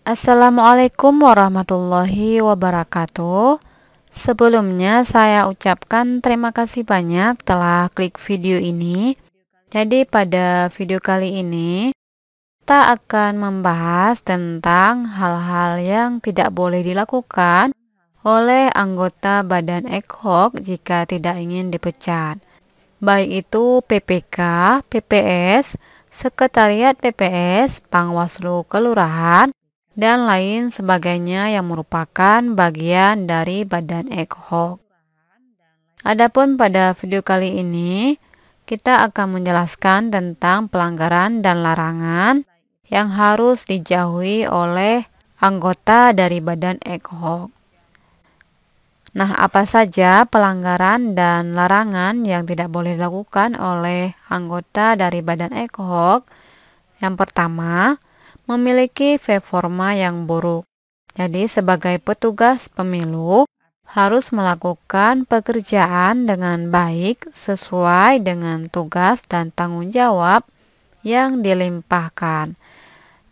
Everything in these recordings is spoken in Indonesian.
Assalamualaikum warahmatullahi wabarakatuh. Sebelumnya saya ucapkan terima kasih banyak telah klik video ini. Jadi pada video kali ini kita akan membahas tentang hal-hal yang tidak boleh dilakukan oleh anggota badan ad hoc jika tidak ingin dipecat. Baik itu PPK, PPS, Sekretariat PPS, Panwaslu Kelurahan, dan lain sebagainya yang merupakan bagian dari badan ad hoc. Adapun pada video kali ini, kita akan menjelaskan tentang pelanggaran dan larangan yang harus dijauhi oleh anggota dari badan ad hoc. Nah, apa saja pelanggaran dan larangan yang tidak boleh dilakukan oleh anggota dari badan ad hoc? Yang pertama, memiliki performa yang buruk. Jadi, sebagai petugas pemilu, harus melakukan pekerjaan dengan baik sesuai dengan tugas dan tanggung jawab yang dilimpahkan.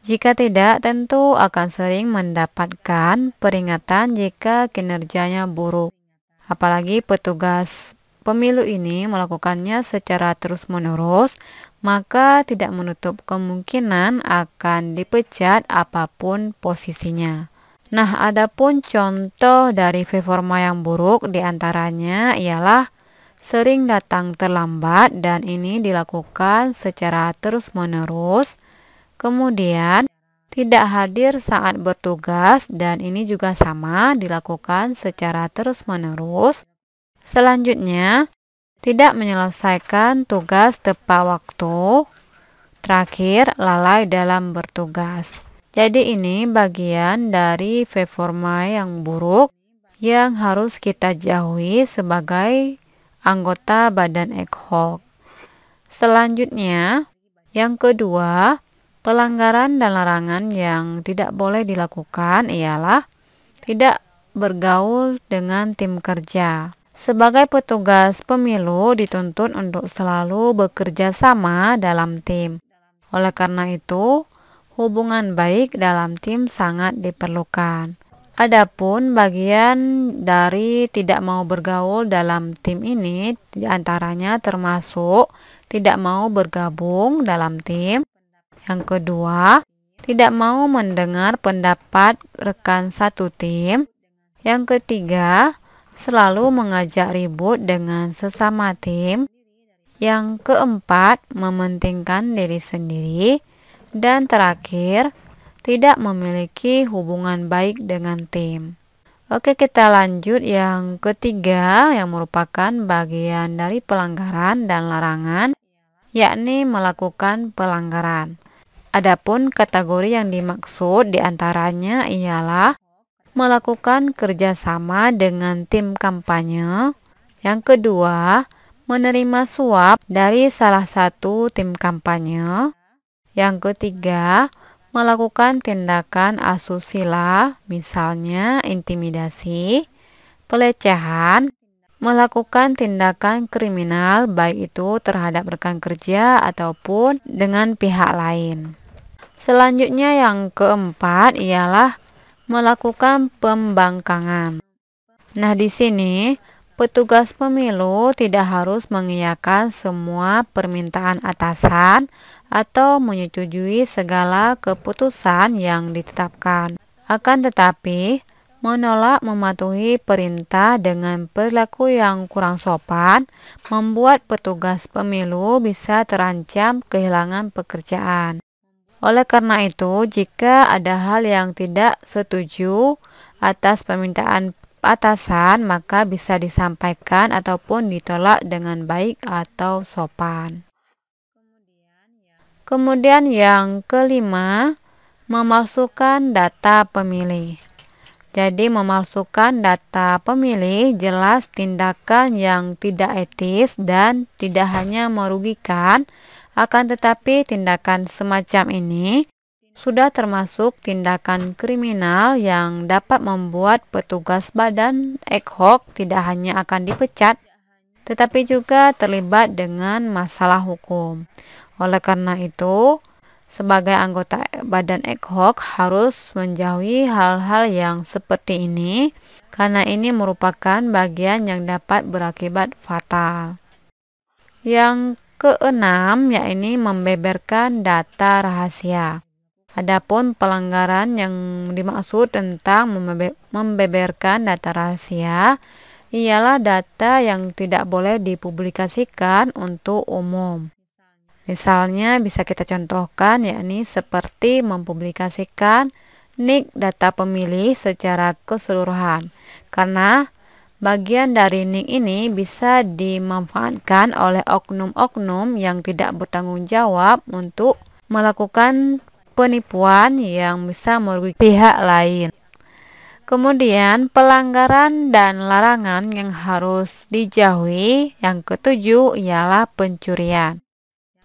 Jika tidak, tentu akan sering mendapatkan peringatan jika kinerjanya buruk. Apalagi petugas pemilu ini melakukannya secara terus-menerus, maka tidak menutup kemungkinan akan dipecat apapun posisinya. Nah, adapun contoh dari performa yang buruk diantaranya ialah sering datang terlambat dan ini dilakukan secara terus-menerus. Kemudian, tidak hadir saat bertugas dan ini juga sama dilakukan secara terus-menerus. Selanjutnya, tidak menyelesaikan tugas tepat waktu. Terakhir, lalai dalam bertugas. Jadi ini bagian dari performa yang buruk yang harus kita jauhi sebagai anggota badan ad hoc. Selanjutnya, yang kedua, pelanggaran dan larangan yang tidak boleh dilakukan ialah tidak bergaul dengan tim kerja. Sebagai petugas pemilu dituntut untuk selalu bekerja sama dalam tim. Oleh karena itu, hubungan baik dalam tim sangat diperlukan. Adapun bagian dari tidak mau bergaul dalam tim ini diantaranya termasuk tidak mau bergabung dalam tim. Yang kedua, tidak mau mendengar pendapat rekan satu tim. Yang ketiga, selalu mengajak ribut dengan sesama tim. Yang keempat, mementingkan diri sendiri. Dan terakhir, tidak memiliki hubungan baik dengan tim. Oke, kita lanjut yang ketiga yang merupakan bagian dari pelanggaran dan larangan, yakni melakukan pelanggaran. Adapun kategori yang dimaksud diantaranya ialah melakukan kerjasama dengan tim kampanye. Yang kedua, menerima suap dari salah satu tim kampanye. Yang ketiga, melakukan tindakan asusila, misalnya intimidasi, pelecehan, melakukan tindakan kriminal baik itu terhadap rekan kerja ataupun dengan pihak lain. Selanjutnya yang keempat ialah melakukan pembangkangan. Nah, di sini petugas pemilu tidak harus mengiyakan semua permintaan atasan atau menyetujui segala keputusan yang ditetapkan. Akan tetapi, menolak mematuhi perintah dengan perilaku yang kurang sopan membuat petugas pemilu bisa terancam kehilangan pekerjaan. Oleh karena itu, jika ada hal yang tidak setuju atas permintaan atasan, maka bisa disampaikan ataupun ditolak dengan baik atau sopan. Kemudian yang kelima, memalsukan data pemilih. Jadi memalsukan data pemilih jelas tindakan yang tidak etis dan tidak hanya merugikan, akan tetapi tindakan semacam ini sudah termasuk tindakan kriminal yang dapat membuat petugas badan ad hoc tidak hanya akan dipecat, tetapi juga terlibat dengan masalah hukum. Oleh karena itu, sebagai anggota badan ad hoc harus menjauhi hal-hal yang seperti ini, karena ini merupakan bagian yang dapat berakibat fatal. Yang keenam, yakni membeberkan data rahasia. Adapun pelanggaran yang dimaksud tentang membeberkan data rahasia ialah data yang tidak boleh dipublikasikan untuk umum. Misalnya bisa kita contohkan, yakni seperti mempublikasikan NIK data pemilih secara keseluruhan, karena bagian dari NIK ini bisa dimanfaatkan oleh oknum-oknum yang tidak bertanggung jawab untuk melakukan penipuan yang bisa merugikan pihak lain. Kemudian pelanggaran dan larangan yang harus dijauhi, yang ketujuh ialah pencurian.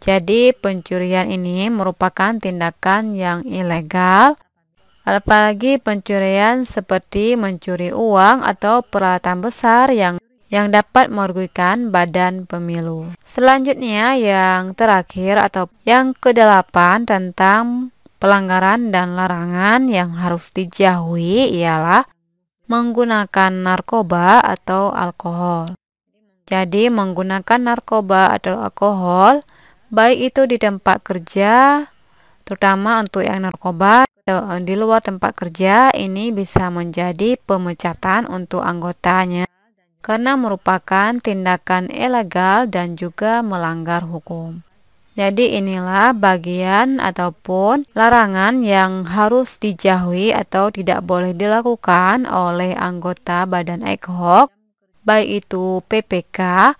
Jadi pencurian ini merupakan tindakan yang ilegal, apalagi pencurian seperti mencuri uang atau peralatan besar yang dapat merugikan badan pemilu. Selanjutnya yang terakhir atau yang kedelapan tentang pelanggaran dan larangan yang harus dijauhi ialah menggunakan narkoba atau alkohol. Jadi menggunakan narkoba atau alkohol baik itu di tempat kerja, terutama untuk yang narkoba, di luar tempat kerja, ini bisa menjadi pemecatan untuk anggotanya karena merupakan tindakan ilegal dan juga melanggar hukum. Jadi inilah bagian ataupun larangan yang harus dijauhi atau tidak boleh dilakukan oleh anggota badan ad hoc, baik itu PPK,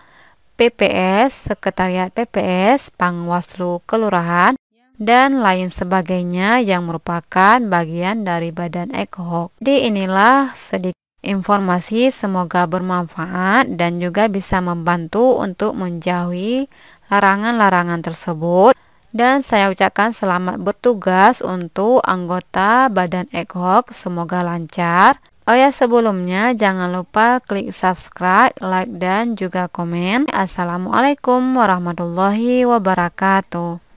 PPS, Sekretariat PPS, Panwaslu Kelurahan, dan lain sebagainya yang merupakan bagian dari badan ad hoc. Jadi inilah sedikit informasi, semoga bermanfaat dan juga bisa membantu untuk menjauhi larangan-larangan tersebut. Dan saya ucapkan selamat bertugas untuk anggota badan ad hoc, semoga lancar. Oh ya, sebelumnya jangan lupa klik subscribe, like, dan juga komen. Assalamualaikum warahmatullahi wabarakatuh.